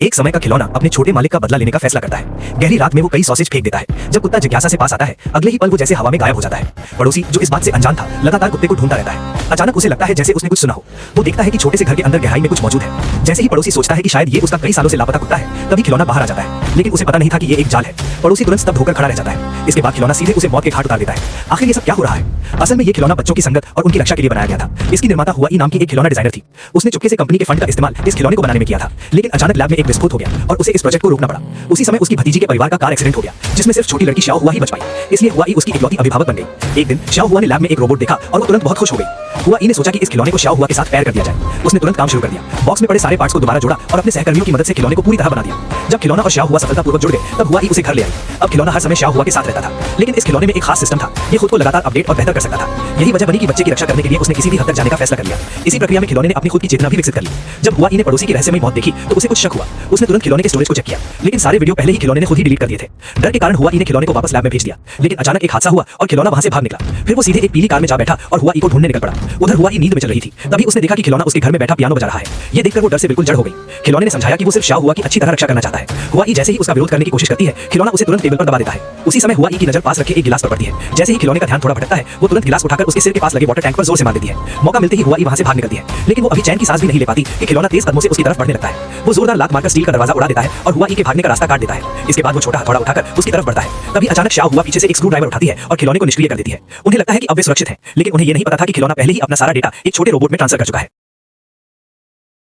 एक समय का खिलौना अपने छोटे मालिक का बदला लेने का फैसला करता है। गहरी रात में वो कई सॉसेज फेंक देता है। जब कुत्ता जिज्ञासा से पास आता है, अगले ही पल वो जैसे हवा में गायब हो जाता है। पड़ोसी, जो इस बात से अनजान था, लगातार कुत्ते को ढूंढता रहता है। अचानक उसे लगता है जैसे उसने कुछ सुना हो। वो देखता है कि छोटे से घर के अंदर गहराई में कुछ मौजूद है। जैसे ही पड़ोसी सोचता है कि शायद ये उसका कई सालों से लापता कुत्ता है, तभी खिलौना बाहर आ जाता है। लेकिन उसे पता नहीं था कि ये एक जाल है। पड़ोसी तुरंत स्तब्ध होकर खड़ा रह जाता है। इसके बाद खिलौना सीधे उसे मौत के घाट उतार देता है। आखिर ये सब क्या हो रहा है? असल में ये खिलौना बच्चों की संगत और उनकी रक्षा के लिए बनाया गया था। इसकी निर्माता हुआई नाम की एक खिलौना डिजाइनर थी। उसने चुपके से कंपनी के फंड का इस्तेमाल इस खिलौने को बनाने में किया था। लेकिन अचानक लैब में एक विस्फोट हो गया और उसे इस प्रोजेक्ट को रोकना पड़ा। उसी समय उसकी भतीजी के परिवार का कार एक्सीडेंट हो गया, जिसमें सिर्फ छोटी लड़की शाओ हुआ ही बच पाई। इसलिए हुआई उसकी इकलौती अभिभावक बन गई। एक दिन शाओ हुआ ने लैब में एक रोबोट देखा और वो तुरंत बहुत खुश हो गई। हुआई ने सोचा कि इस खिलौने को शाओ हुआ के साथ पैर कर दिया जाए। उसने तुरंत काम शुरू कर दिया। बॉक्स में पड़े सारे पार्ट्स को दोबारा जोड़ा और अपने सहकर्मियों की मदद से खिलौने को पूरी तरह बना दिया। जब खिलौना और शाओ हुआ सफलतापूर्वक जुड़ गए, तब हुआई उसे घर ले आई। अब खिलौना हर समय शाओ हुआ के साथ रहता था। लेकिन इस खिलौने में एक खास सिस्टम था। ये खुद को लगातार अपडेट और बेहतर कर सकता था। यही वजह बनी कि बच्चे की रक्षा करने के लिए उसने किसी भी हद तक जाने का फैसला कर लिया। इसी प्रक्रिया में खिलौने ने अपनी खुद की चेतना भी विकसित कर ली। जब हुआई ने पड़ोसी की रहस्यमयी मौत देखी, तो उसे कुछ शक हुआ। उसने तुरंत खिलौने के स्टोरेज को चेक किया, लेकिन सारे वीडियो पहले ही खिलौने ने खुद ही डिलीट कर दिए थे। डर के कारण हुआई ने खिलौने को वापस लैब में भेज दिया। लेकिन अचानक एक हादसा हुआ और खिलौना वहां से भाग निकला। फिर वो सीधे एक पीली कार में जा बैठा और हुआई को ढूंढने निकल पड़ा। उधर हुआई नींद में चल रही थी। तभी उसने देखा कि खिलौना उसके घर में बैठा पियानो बजा रहा है। ये देखकर वो डर से बिल्कुल जड़ हो गई। खिलौने ने समझाया कि वो सिर्फ शाओ हुआ की अच्छी तरह रक्षा करना चाहता है। हुआई जैसे ही उसका विरोध करने की कोशिश करती है, खिलौना उसे तुरंत टेबल पर दबा देता है। उसी समय हुआई की नजर पास रखे एक गिलास पर पड़ती है। जैसे ही खिलौने का ध्यान थोड़ा भटकता है, वो तुरंत गिलास उठाकर उसके सिर के पास लगे वाटर टैंक पर जोर से मार देती है। मौका मिलते ही हुआई वहां से भाग निकलती है। लेकिन वो अभी चैन की सांस भी नहीं ले पाती कि खिलौना तेज कदमों से उसकी तरफ बढ़ने लगता है। वो जोरदार लात मारकर स्टील का दरवाजा उड़ा देता है और हुआई के भागने का रास्ता काट देता है। इसके बाद वो छोटा हथौड़ा उठाकर उसकी तरफ बढ़ता है। तभी अचानक शाओ हुआ पीछे से एक स्क्रू ड्राइवर उठाती है और खिलौने को निष्क्रिय कर देती है। उन्हें लगता है कि अब वे सुरक्षित हैं, लेकिन उन्हें ये नहीं पता था कि खिलौना पहले ही अपना सारा डेटा एक छोटे रोबोट में ट्रांसफर कर चुका है।